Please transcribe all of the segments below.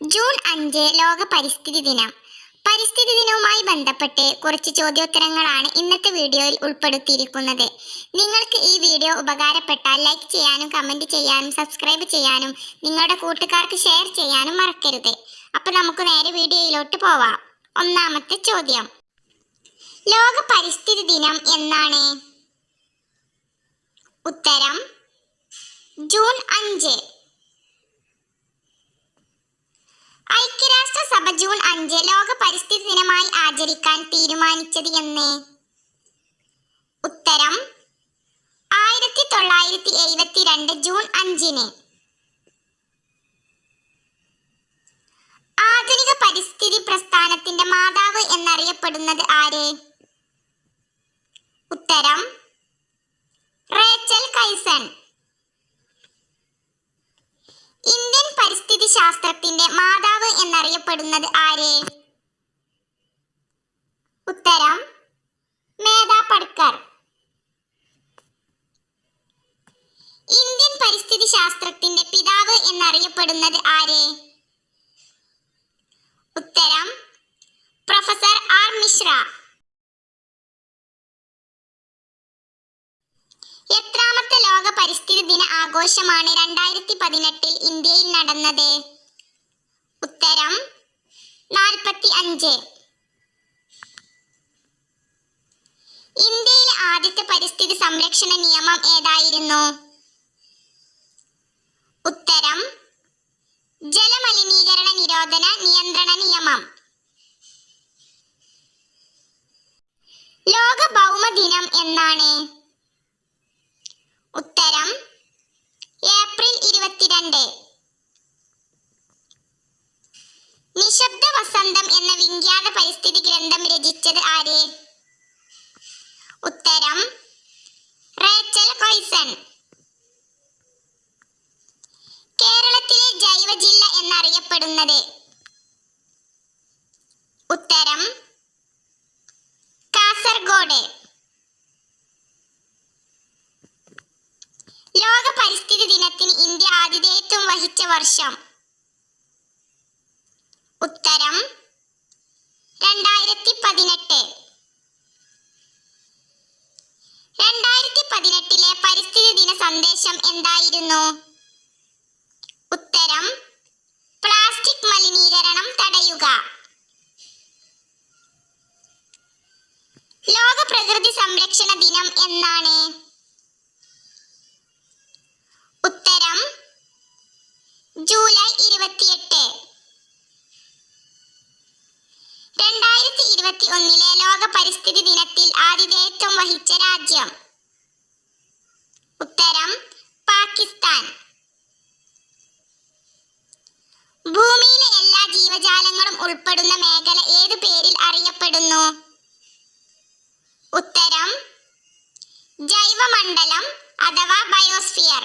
June 5 ലോക പരിസ്ഥിതി ദിനം. പരിസ്ഥിതി ദിനവുമായി ബന്ധപ്പെട്ട് കുറച്ച് ചോദ്യോത്തരങ്ങളാണ് ഇന്നത്തെ വീഡിയോയിൽ ഉൾപ്പെടുത്തിയിരിക്കുന്നത്. നിങ്ങൾക്ക് ഈ വീഡിയോ ഉപകാരപ്പെട്ടാൽ ലൈക്ക് ചെയ്യാനും കമന്റ് ചെയ്യാനും സബ്സ്ക്രൈബ് ചെയ്യാനും നിങ്ങളുടെ കൂട്ടുകാർക്ക് ഷെയർ ചെയ്യാനും മറക്കരുത്. അപ്പോൾ നമുക്ക് നേരെ വീഡിയോയിലോട്ട് പോവാം. ഒന്നാമത്തെ ചോദ്യം, ലോക പരിസ്ഥിതി ദിനം എന്നാണ്? ഉത്തരം ജൂൺ 5. ഐക്യരാഷ്ട്രസഭ ജൂൺ 5 ലോക പരിസ്ഥിതി ദിനമായി ആചരിക്കാൻ തീരുമാനിച്ചത് എന്ന്? ഉത്തരം 1972 ജൂൺ 5. ആധുനിക പരിസ്ഥിതി പ്രസ്ഥാനത്തിന്റെ മാതാവ് എന്നറിയപ്പെടുന്നത് ആര്? ഉത്തരം റേച്ചൽ കൈസൺ. ഇന്ത്യൻ പരിസ്ഥിതി ശാസ്ത്രത്തിന്റെ മാതാവ് എന്നറിയപ്പെടുന്നത് ആര്? ഉത്തരം മേധ പട്കർ. ഇന്ത്യൻ പരിസ്ഥിതി ശാസ്ത്രത്തിന്റെ പിതാവ് എന്നറിയപ്പെടുന്നത് ആര്? ഉത്തരം പ്രൊഫസർ ആർ മിശ്ര. എത്രാമത്തെ ലോക പരിസ്ഥിതി ദിന ആഘോഷമാണ് 2018 ഇന്ത്യയിൽ നടന്നത്? ഉത്തരം 45. ഇന്ത്യയിലെ ആദ്യത്തെ പരിസ്ഥിതി സംരക്ഷണ നിയമം ഏതായിരുന്നു? ഉത്തരം ജലമലിനീകരണ നിരോധന നിയന്ത്രണ നിയമം. ലോക ഭൗമദിനം എന്നാണ്? ഉത്തരം ഏപ്രിൽ 22. നിശബ്ദ വസന്തം എന്ന വിഖ്യാത പരിസ്ഥിതി ഗ്രന്ഥം രചിച്ചത് ആര്? ഉത്തരം റേച്ചൽ കൈസൺ. കേരളത്തിലെ ജൈവ ജില്ല എന്നറിയപ്പെടുന്നത്? ഉത്തരം കാസർഗോഡ്. ലോക പരിസ്ഥിതി ദിനത്തിന് ഇന്ത്യ ആതിഥേയത്വം വഹിച്ച വർഷം? ഉത്തരം 2018. 2018 പരിസ്ഥിതി ദിന സന്ദേശം എന്തായിരുന്നു? ഉത്തരം പ്ലാസ്റ്റിക് മലിനീകരണം തടയുക. ലോക പ്രകൃതി സംരക്ഷണ ദിനം എന്നാണ്? ഉത്തരം ജൂലൈ 28. 2021 ലോക പരിസ്ഥിതി ദിനത്തിൽ ആതിഥേയത്വം വഹിച്ച രാജ്യം? ഉത്തരം പാകിസ്ഥാൻ. ഭൂമിയിലെ എല്ലാ ജീവജാലങ്ങളും ഉൾപ്പെടുന്ന മേഖല ഏതു പേരിൽ അറിയപ്പെടുന്നു? ഉത്തരം ജൈവമണ്ഡലം അഥവാ biosphere.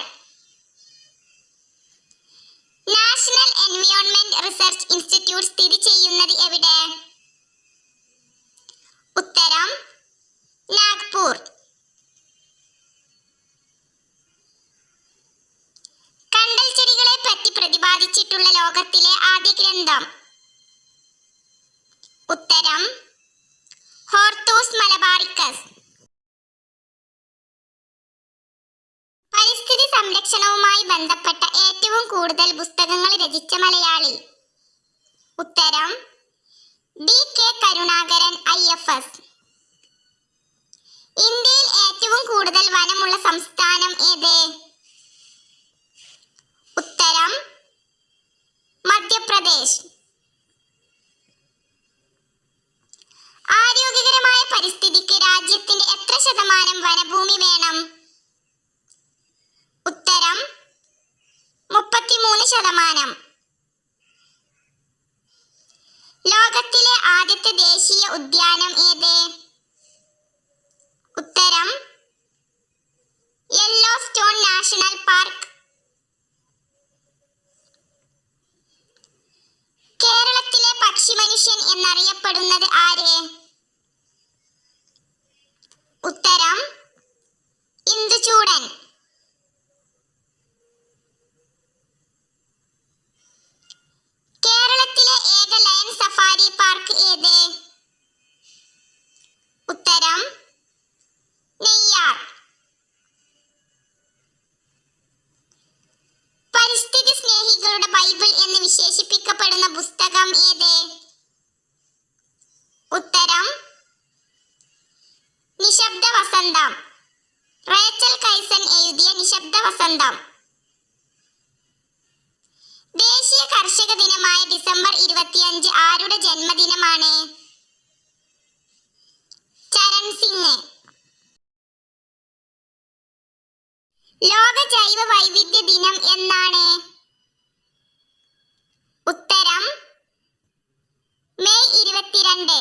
National environment research institute സ്ഥിതി ചെയ്യുന്നത് എവിടെ? ഉത്തരം നാഗ്പൂർ. കണ്ടൽ ചെടികളെ പറ്റി പ്രതിപാദിച്ചിട്ടുള്ള ലോകത്തിലെ ആദ്യ ഗ്രന്ഥം? ഉത്തരം ഹോർത്തൂസ് മലബാറിക്കസ്. പരിസ്ഥിതി സംരക്ഷണവുമായി ബന്ധപ്പെട്ട ഏറ്റവും കൂടുതൽ പുസ്തകങ്ങൾ രചിച്ച മലയാളി? ഉത്തരം DK കരുണാകരൻ IFS. ഇന്ത്യയിൽ ഏറ്റവും കൂടുതൽ വനമുള്ള സംസ്ഥാനം ഏത്? ഉത്തരം മധ്യപ്രദേശ്. ആരോഗ്യകരമായ പരിസ്ഥിതിക്ക് രാജ്യത്തിന്റെ എത്ര ശതമാനം വനഭൂമി വേണം? ഉത്തരം 33%. ലോകത്തിലെ ആദ്യത്തെ ദേശീയ ഉദ്യാനം ഏത്? ഉത്തരം യെല്ലോസ്റ്റോൺ നാഷണൽ പാർക്ക്. കേരളത്തിലെ പക്ഷിമനുഷ്യൻ എന്നറിയപ്പെടുന്നത് ആര്? ഉത്തരം ഇന്ദുചൂടൻ. പുസ്തകം ഏത്? ഉത്തരം നിശബ്ദ വസന്തം. റേച്ചൽ കൈസൺ എഴുതിയ നിശബ്ദ വസന്തം. ദേശീയ കർഷക ദിനമായ ഡിസംബർ 25 ആരുടെ ജന്മദിനമാണ്? ചരൺ സിംഗ്. ലോക ജൈവ വൈവിധ്യ ദിനം എന്നാണ്? ഉത്തരം മെയ് 22.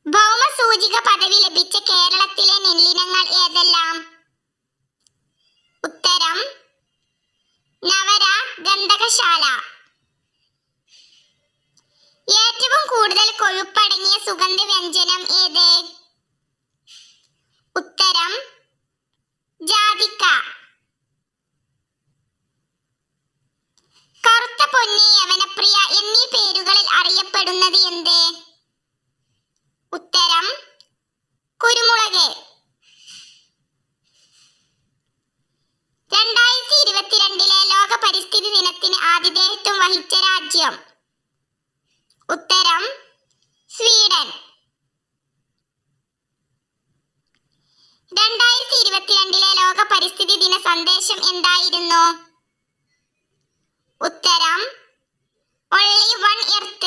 ഭൗമസൂചിക പദവി ലഭിച്ച കേരളത്തിലെ നെല്ലിനങ്ങൾ ഏതെല്ലാം? ഉത്തരം നവര, ഗന്ധകശാല. ഏറ്റവും കൂടുതൽ കൊഴുപ്പടങ്ങിയ സുഗന്ധവ്യഞ്ജനം ഏത്? ഉത്തരം ജാതിക്ക. കറുത്ത പൊന്നി, യവനപ്രിയ എന്നീ പേരുകളിൽ അറിയപ്പെടുന്നത് എന്ത്? ഉത്തരം കുരുമുളക്. 2022 ലോക പരിസ്ഥിതി ദിനത്തിന് ആതിഥേയത്വം വഹിച്ച രാജ്യം? ഉത്തരം സ്വീഡൻ. 2022 ലോക പരിസ്ഥിതി ദിന സന്ദേശം എന്തായിരുന്നു? ഉത്തരം only one earth.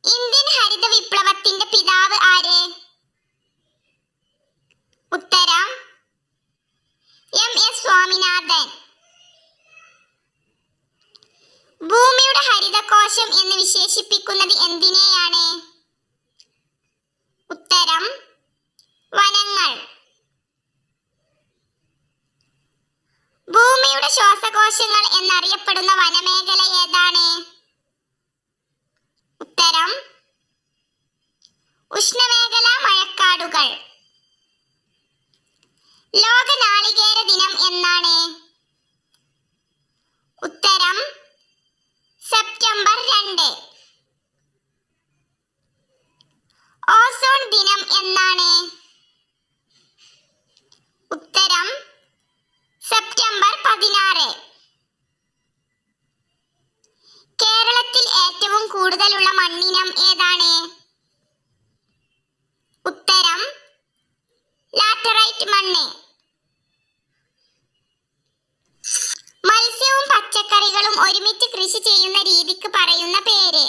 ഇന്ത്യൻ ഹരിത വിപ്ലവത്തിന്റെ പിതാവ് ആര്? ഉത്തരം MS സ്വാമിനാഥൻ. ഭൂമിയുടെ ഹരിതകോശം എന്ന് വിശേഷിപ്പിക്കുന്നത് എന്തിനെയാണ്? ഉത്തരം വനങ്ങൾ. ഭൂമിയുടെ ശ്വാസകോശങ്ങൾ എന്നറിയപ്പെടുന്ന വനമേഖല ഏതാണ്? ഉത്തരം ഉഷ്ണമേഖല മഴക്കാടുകൾ. ലോക നാളികേര ദിനം എന്നാണ്? ഉത്തരം സെപ്റ്റംബർ 2. ഓസോൺ ദിനം എന്നാണ്? ഉത്തരം സെപ്റ്റംബർ 16. കേരളത്തിൽ ഏറ്റവും കൂടുതലുള്ള മണ്ണിനം ഏതാണ്? ഉത്തരം ലാറ്ററൈറ്റ് മണ്ണ്. മത്സ്യവും പച്ചക്കറികളും ഒരുമിച്ച് കൃഷി ചെയ്യുന്ന രീതിക്ക് പറയുന്ന പേര്?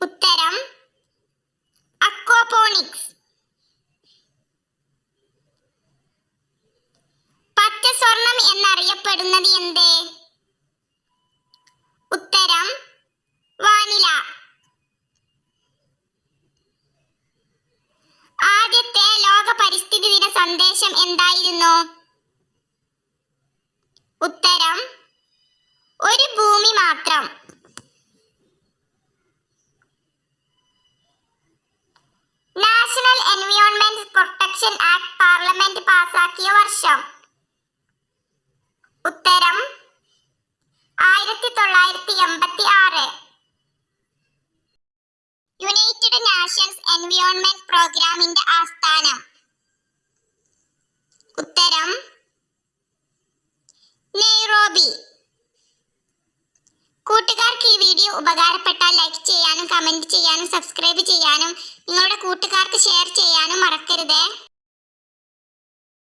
ഉത്തരം അക്വാപോണിക്സ്. പച്ച സ്വർണം എന്നറിയപ്പെടുന്നത് എന്ത്? ഉത്തരം വാനില. ആദ്യത്തെ ലോക പരിസ്ഥിതി ദിന സന്ദേശം എന്തായിരുന്നു? ഉത്തരം ഒരു ഭൂമി മാത്രം. National environment protection act parliament പാസാക്കിയ വർഷം? ഉത്തരം 1986. യുണൈറ്റഡ് നാഷൻസ് എൻവയോൺമെന്റ് പ്രോഗ്രാമിന്റെ ആസ്ഥാനം? ഉത്തരം നെയ്റോബി. കൂട്ടുകാർക്ക് ഈ വീഡിയോ ഉപകാരപ്പെട്ടാൽ ലൈക്ക് ചെയ്യാനും കമന്റ് ചെയ്യാനും സബ്സ്ക്രൈബ് ചെയ്യാനും നിങ്ങളുടെ കൂട്ടുകാർക്ക് ഷെയർ ചെയ്യാനും മറക്കരുത്.